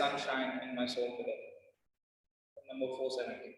sunshine in my soul today. Number 470.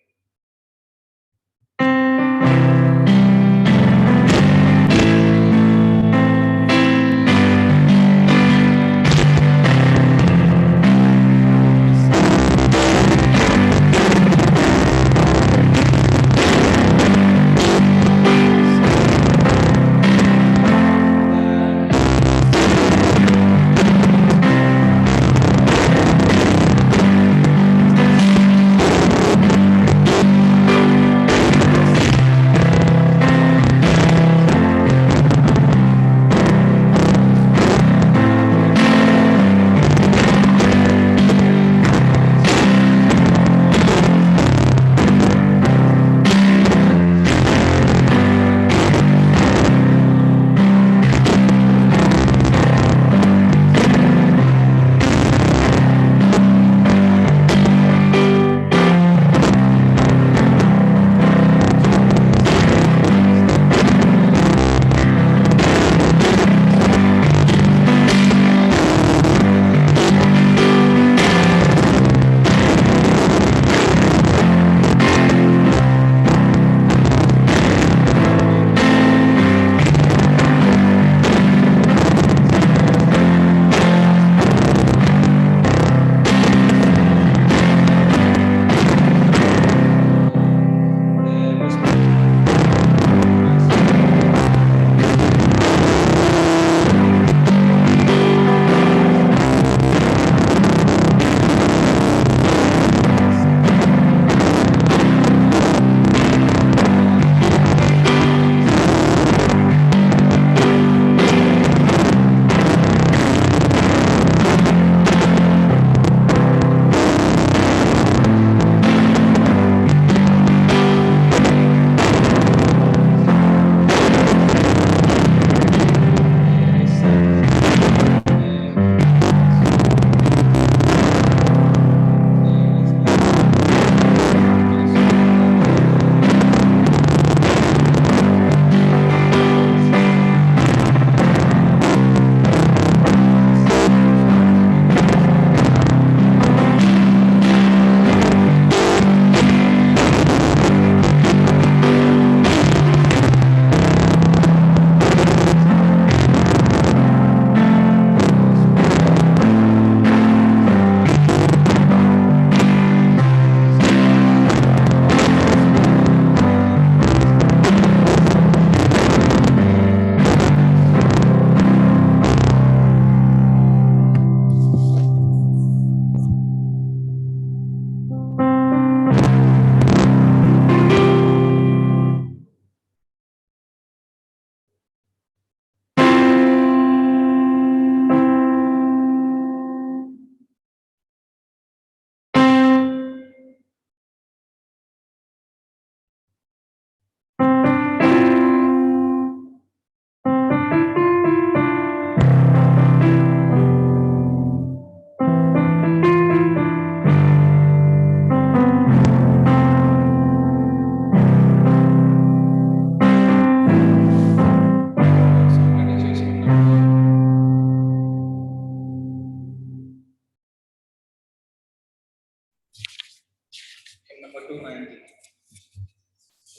Number 290.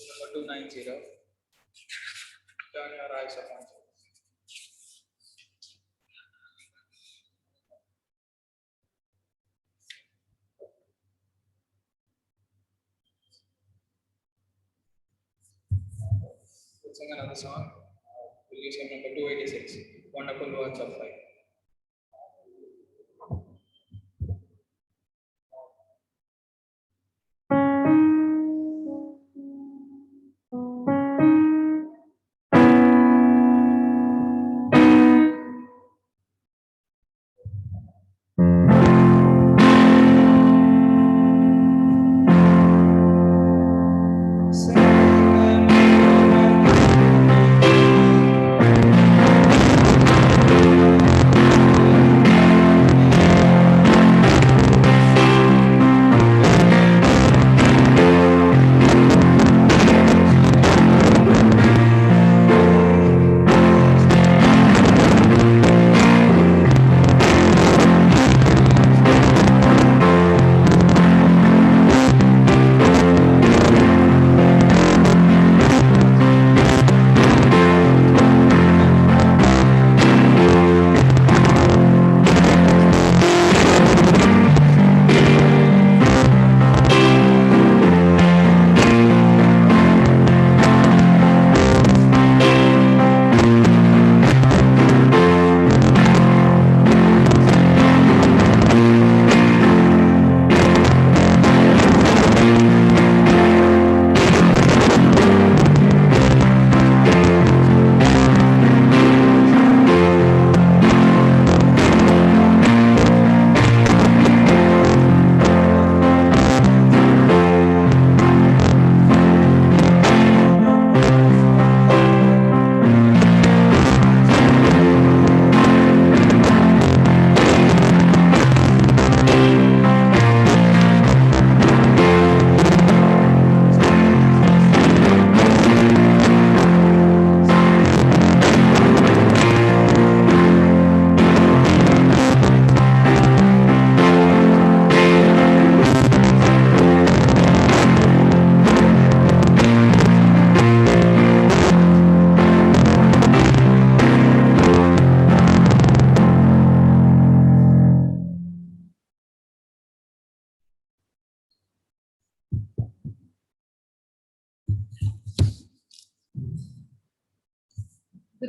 Number 290. Turn your eyes upon Jesus. We'll sing another song. We'll use hymn number 286. Wonderful Words of Life.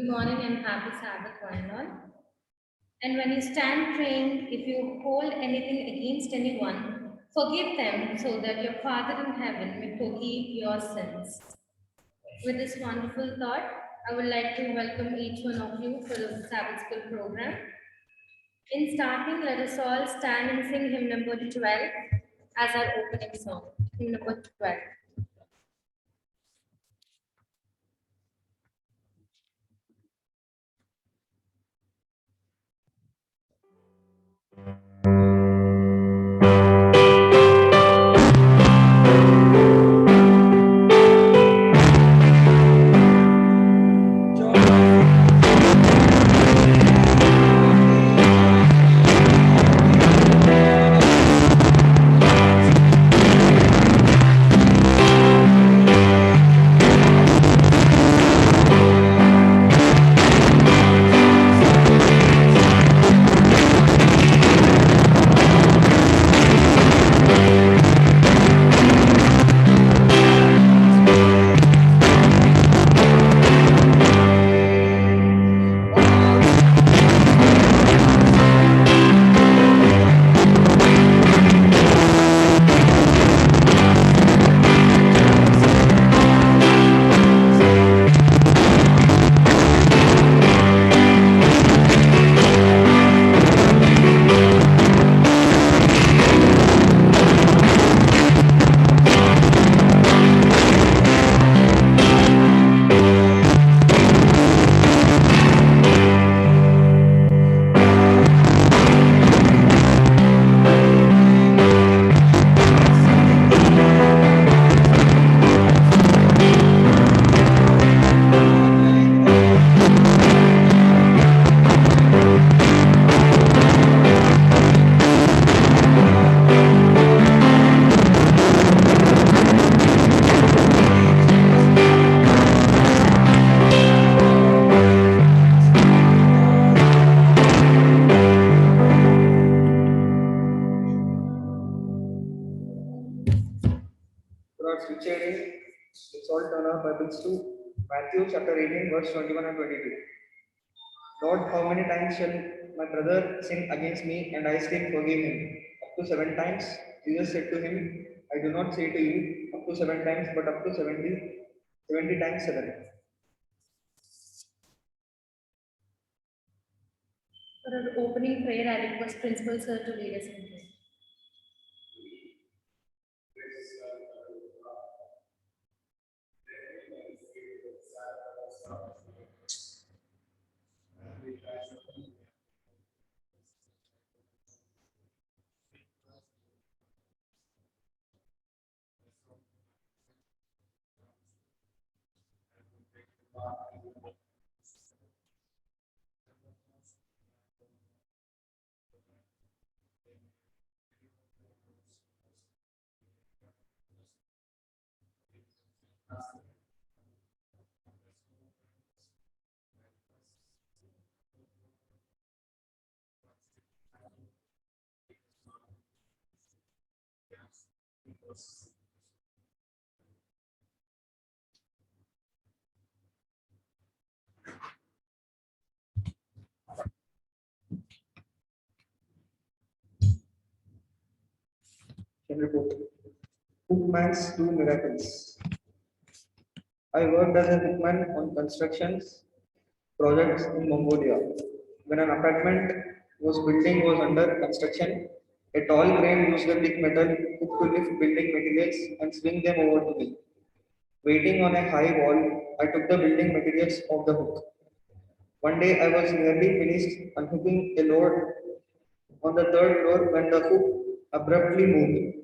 morning and happy Sabbath, one and all. And when you stand praying, if you hold anything against anyone, forgive them so that your Father in heaven may forgive your sins. With this wonderful thought, I would like to welcome each one of you for the Sabbath School program. In starting, let us all stand and sing hymn number 12 as our opening song. Hymn number 12. For our scripture reading, let's all turn our Bibles to Matthew chapter 18, verse 21 and 22. Lord, how many times shall my brother sin against me and I still forgive him? Up to 7 times. Jesus said to him, I do not say to you up to 7 times, but up to 70 times 7. For our opening prayer, I request Principal Sir to lead us in prayer. Can report. Hookman's two miracles. I worked as a hookman on constructions projects in Mongolia. When an apartment was under construction, a tall crane used a big metal hook to lift building materials and swing them over to me. Waiting on a high wall, I took the building materials off the hook. One day I was nearly finished unhooking a load on the third floor when the hook abruptly moved.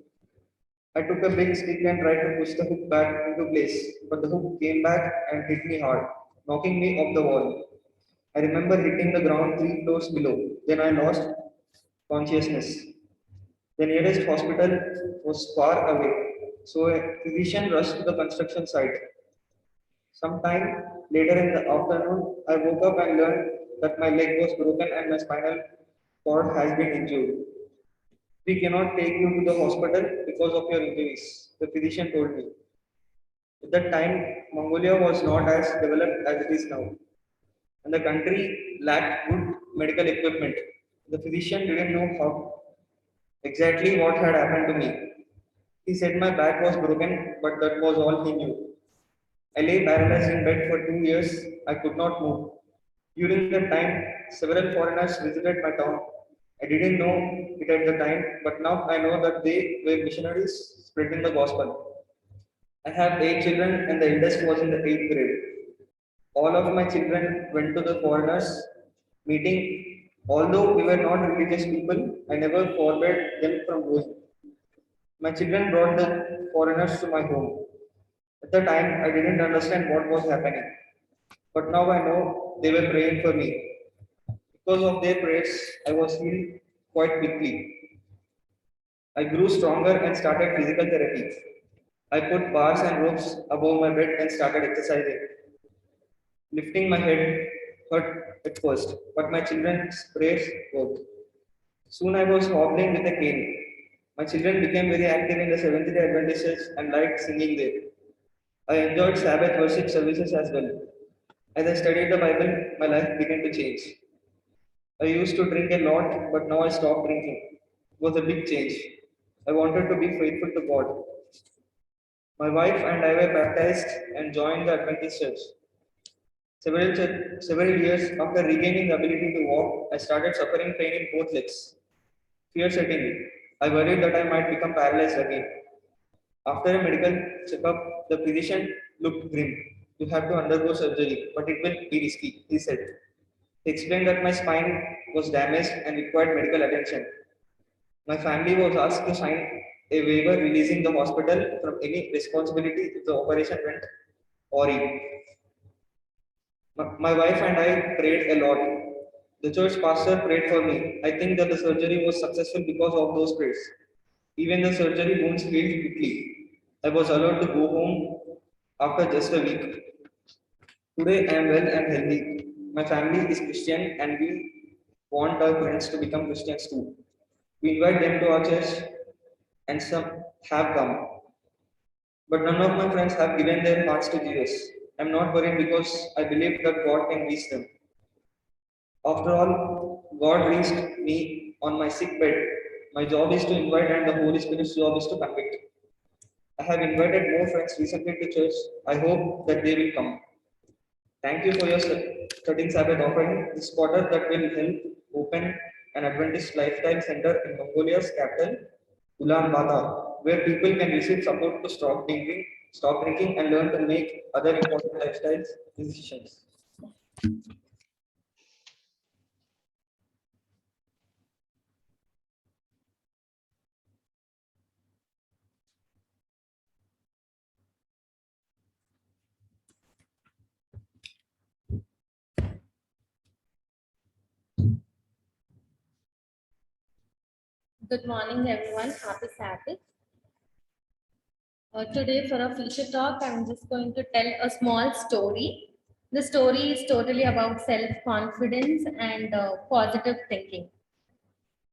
I took a big stick and tried to push the hook back into place, but the hook came back and hit me hard, knocking me off the wall. I remember hitting the ground 3 floors below. Then I lost consciousness. The nearest hospital was far away, so a physician rushed to the construction site. Sometime later in the afternoon, I woke up and learned that my leg was broken and my spinal cord has been injured. We cannot take you to the hospital because of your injuries, the physician told me. At that time, Mongolia was not as developed as it is now. and the country lacked good medical equipment. The physician didn't know how exactly what had happened to me. He said my back was broken, but that was all he knew. I lay paralyzed in bed for 2 years. I could not move. During that time, several foreigners visited my town. I didn't know it at the time, but now I know that they were missionaries spreading the gospel. I have 8 children, and the eldest was in the 8th grade. All of my children went to the foreigners' meeting. Although we were not religious people, I never forbade them from going. My children brought the foreigners to my home. At the time, I didn't understand what was happening, but now I know they were praying for me. Because of their prayers, I was healed quite quickly. I grew stronger and started physical therapy. I put bars and ropes above my bed and started exercising. Lifting my head hurt at first, but my children's prayers worked. Soon I was hobbling with a cane. My children became very active in the Seventh day Adventists and liked singing there. I enjoyed Sabbath worship services as well. As I studied the Bible, my life began to change. I used to drink a lot, but now I stopped drinking. It was a big change. I wanted to be faithful to God. My wife and I were baptized and joined the Adventist church. Several years after regaining the ability to walk, I started suffering pain in both legs. Fear setting in. I worried that I might become paralyzed again. After a medical checkup, the physician looked grim. You have to undergo surgery, but it will be risky, he said. He explained that my spine was damaged and required medical attention. My family was asked to sign a waiver releasing the hospital from any responsibility if the operation went awry. My wife and I prayed a lot. The church pastor prayed for me. I think that the surgery was successful because of those prayers. Even the surgery wounds healed quickly. I was allowed to go home after just a week. Today I am well and healthy. My family is Christian and we want our friends to become Christians too. We invite them to our church and some have come. But none of my friends have given their hearts to Jesus. I'm not worried because I believe that God can reach them. After all, God reached me on my sick bed. My job is to invite, and the Holy Spirit's job is to convict. I have invited more friends recently to church. I hope that they will come. Thank you for your studying Sabbath offering this quarter that will help open an Adventist lifestyle center in Mongolia's capital, Ulaanbaatar, where people can receive support to stop drinking, and learn to make other important lifestyle decisions. Good morning, everyone. Happy Sabbath. Today, for a feature talk, I'm just going to tell a small story. The story is totally about self confidence and positive thinking.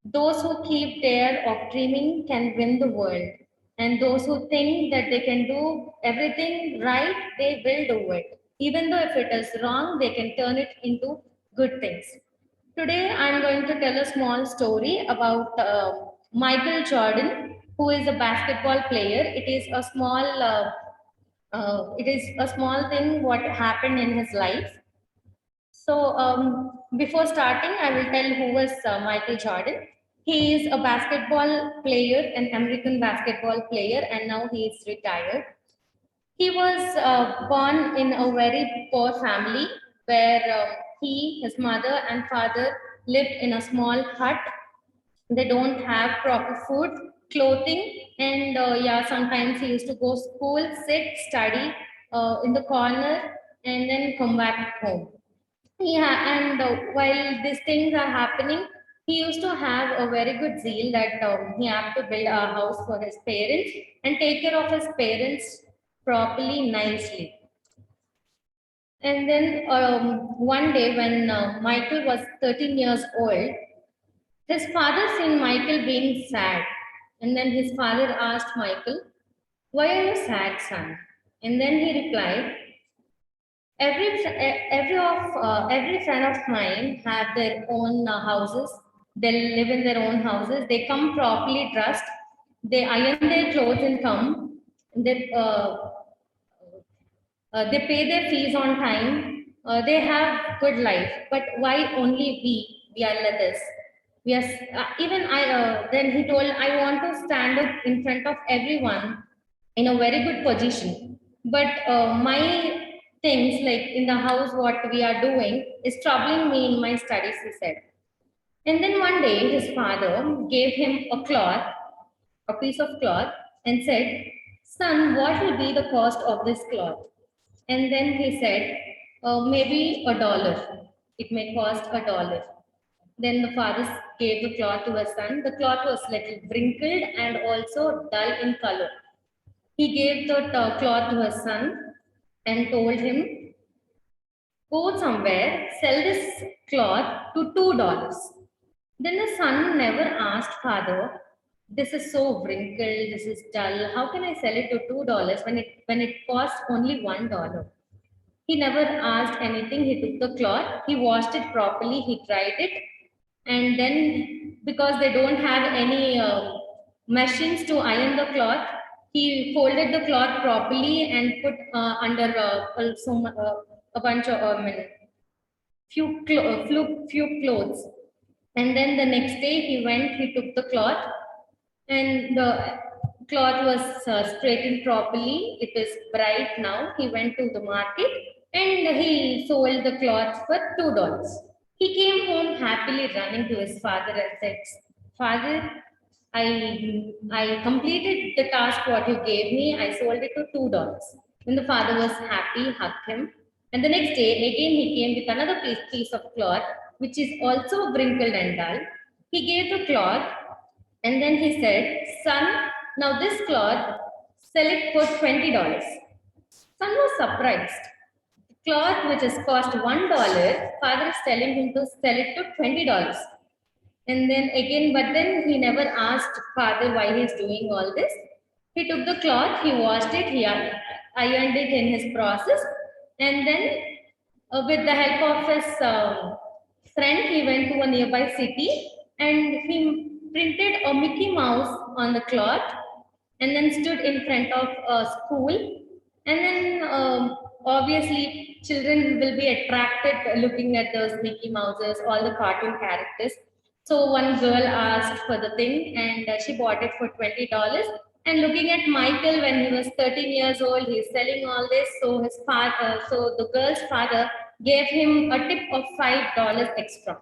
Those who keep dare of dreaming can win the world. And those who think that they can do everything right, they will do it. Even though if it is wrong, they can turn it into good things. Today, I'm going to tell a small story about Michael Jordan, who is a basketball player. It is a small thing what happened in his life. So, before starting, I will tell who was Michael Jordan. He is a basketball player, an American basketball player, and now he is retired. He was born in a very poor family where his mother and father lived in a small hut. They don't have proper food, clothing, and yeah, sometimes he used to go school, sit, study in the corner, and then come back home. Yeah, and while these things are happening, he used to have a very good zeal that he had to build a house for his parents and take care of his parents properly, nicely. And then one day, when Michael was 13 years old, his father seen Michael being sad. And then his father asked Michael, "Why are you sad, son?" And then he replied, Every friend of mine have their own houses. They live in their own houses. They come properly dressed. They iron their clothes and come. They pay their fees on time. They have good life. But why only we are like this? We are even I. Then he told, I want to stand up in front of everyone in a very good position. But my things like in the house, what we are doing is troubling me in my studies. He said. And then one day, his father gave him a piece of cloth, and said, son, what will be the cost of this cloth? And then he said, maybe $1. It may cost $1. Then the father gave the cloth to his son. The cloth was little wrinkled and also dull in color. He gave the cloth to his son and told him, go somewhere, sell this cloth to $2. Then the son never asked father, this is so wrinkled, this is dull. How can I sell it to $2 when it costs only $1? He never asked anything. He took the cloth, he washed it properly, he dried it, and then because they don't have any machines to iron the cloth, he folded the cloth properly and put under a bunch of few clothes. And then the next day he went, he took the cloth, and the cloth was straightened properly. It is bright now. He went to the market and he sold the cloth for $2. He came home happily running to his father and said, Father, I completed the task what you gave me. I sold it to $2. When the father was happy, hugged him. And the next day, again he came with another piece of cloth, which is also wrinkled and dull. He gave the cloth and then he said, son, now this cloth, sell it for $20. Son was surprised. Cloth which has cost $1, father is telling him to sell it to $20. And then again, but then he never asked father why he's doing all this. He took the cloth, he washed it, he ironed it in his process, and then with the help of his friend, he went to a nearby city and he printed a Mickey Mouse on the cloth and then stood in front of a school. And then obviously, children will be attracted looking at those Mickey Mouses, all the cartoon characters. So one girl asked for the thing and she bought it for $20. And looking at Michael when he was 13 years old, he's selling all this. So his father, so the girl's father gave him a tip of $5 extra.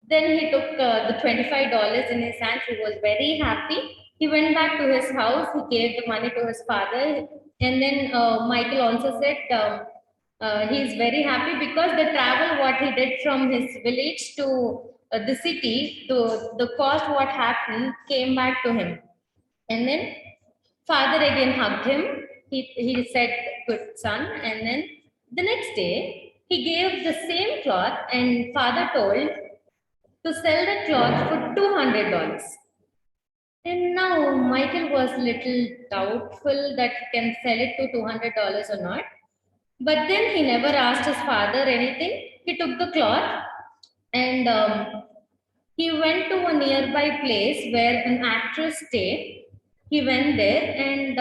Then he took the $25 in his hands. He was very happy. He went back to his house. He gave the money to his father. And then Michael also said he's very happy because the travel what he did from his village to the city, to the cost what happened came back to him. And then father again hugged him. He said, good son. And then the next day, he gave the same cloth and father told to sell the cloth for $200. And now Michael was little doubtful that he can sell it to $200 or not. But then he never asked his father anything. He took the cloth and he went to a nearby place where an actress stayed. He went there and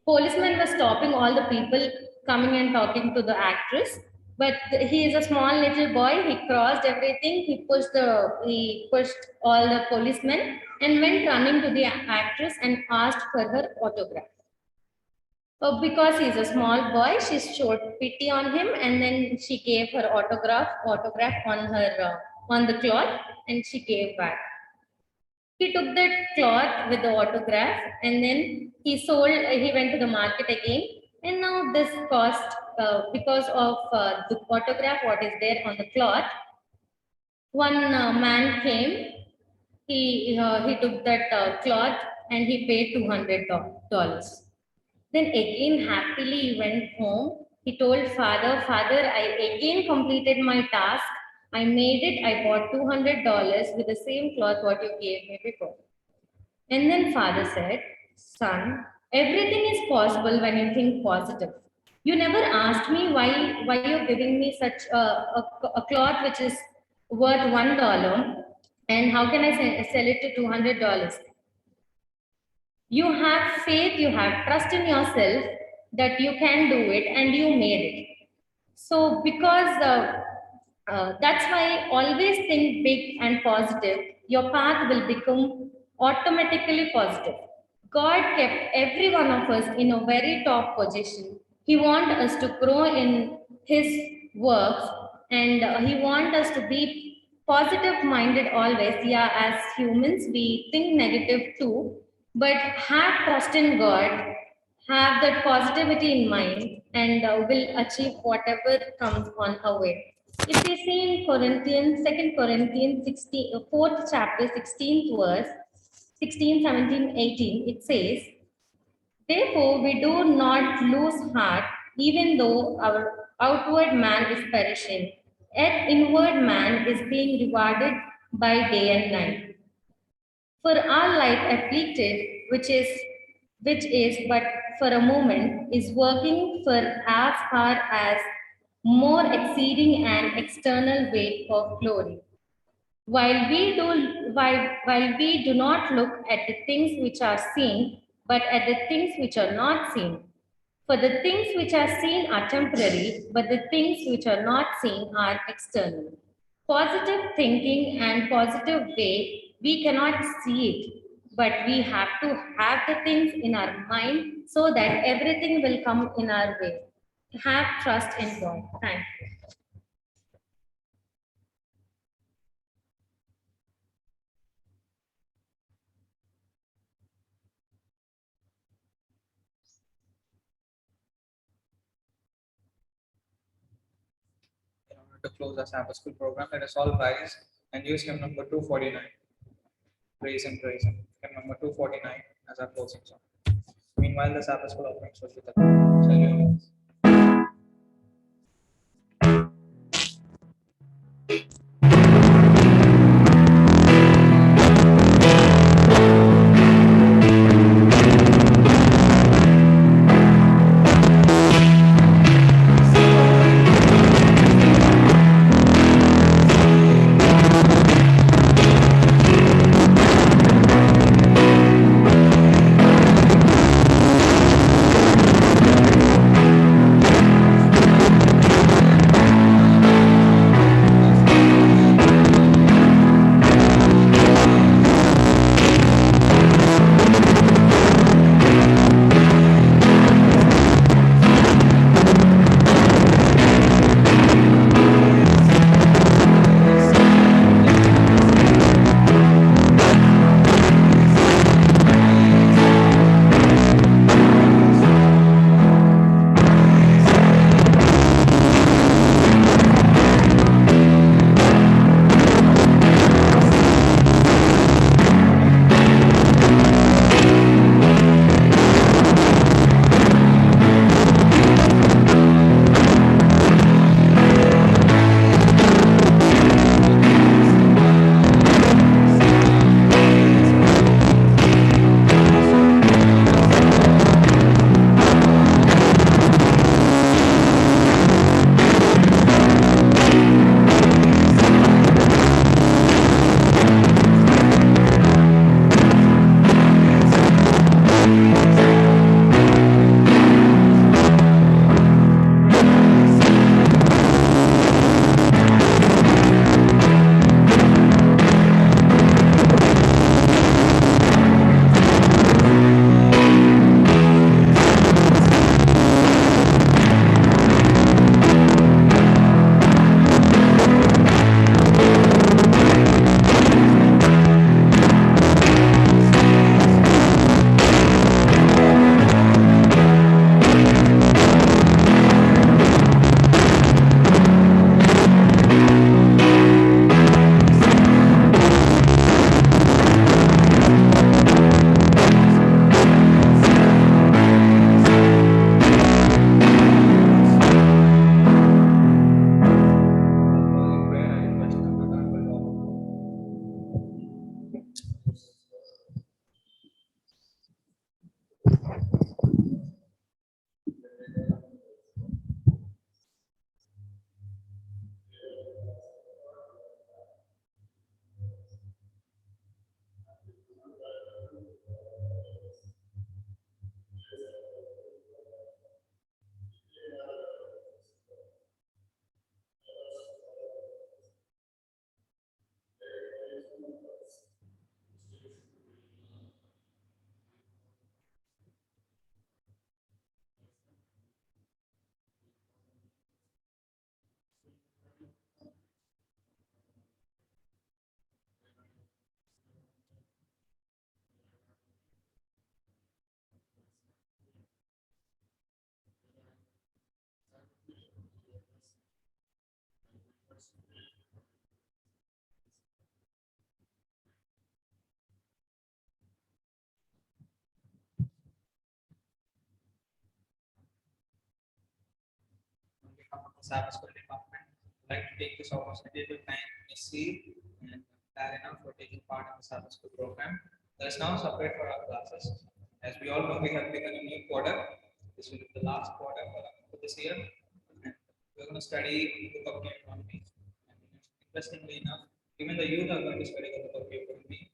policeman was stopping all the people coming and talking to the actress. But he is a small little boy. He crossed everything. He pushed all the policemen and went running to the actress and asked for her autograph. Because he's a small boy, she showed pity on him, and then she gave her autograph on the cloth, and she gave back. He took that cloth with the autograph and then he went to the market again. And now this cost, because of the autograph, what is there on the cloth, one man came, he took that cloth and he paid $200. Then again happily he went home. He told father, Father, I again completed my task. I made it. I bought $200 with the same cloth what you gave me before. And then father said, son, everything is possible when you think positive. You never asked me why you're giving me such a cloth which is worth $1, and how can I sell it to $200? You have faith, you have trust in yourself that you can do it, and you made it. So, because that's why always think big and positive, your path will become automatically positive. God kept every one of us in a very top position. He wants us to grow in His works, and He wants us to be positive minded always. Yeah, as humans, we think negative too, but have trust in God, have that positivity in mind, and will achieve whatever comes on our way. If we see in Corinthians, 2 Corinthians 16, 4th chapter, 16th verse, 16, 17, 18, it says, therefore we do not lose heart, even though our outward man is perishing, yet inward man is being rewarded by day and night. For our life afflicted, which is but for a moment, is working for as far as more exceeding an external weight of glory. While we do not look at the things which are seen, but at the things which are not seen. For the things which are seen are temporary, but the things which are not seen are external. Positive thinking and positive way, we cannot see it, but we have to have the things in our mind so that everything will come in our way. Have trust in God. Thank you. In order to close our Sabbath school program, let us all rise and use hymn number 249. Praise Him, praise Him. Hymn number 249 as our closing song. Meanwhile, the Sabbath school offerings will be the shall you rise? Sabbath School Department. I'd like to take this opportunity to thank Ms. C and Darina for taking part in the Sabbath School program. There is now separate for our classes. As we all know, we have begun a new quarter. This will be the last quarter for this year. And we're going to study the book of economy. And interestingly enough, even the youth are going to study the book of economy.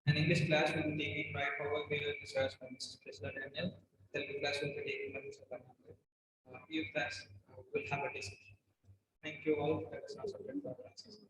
An English class will be taken by Power Taylor Research by Mrs. Priscilla Daniel. Telugu class will be taken by Mr. Karnataka. Youth class will have a discussion. Thank you all. That is now subject for our classes.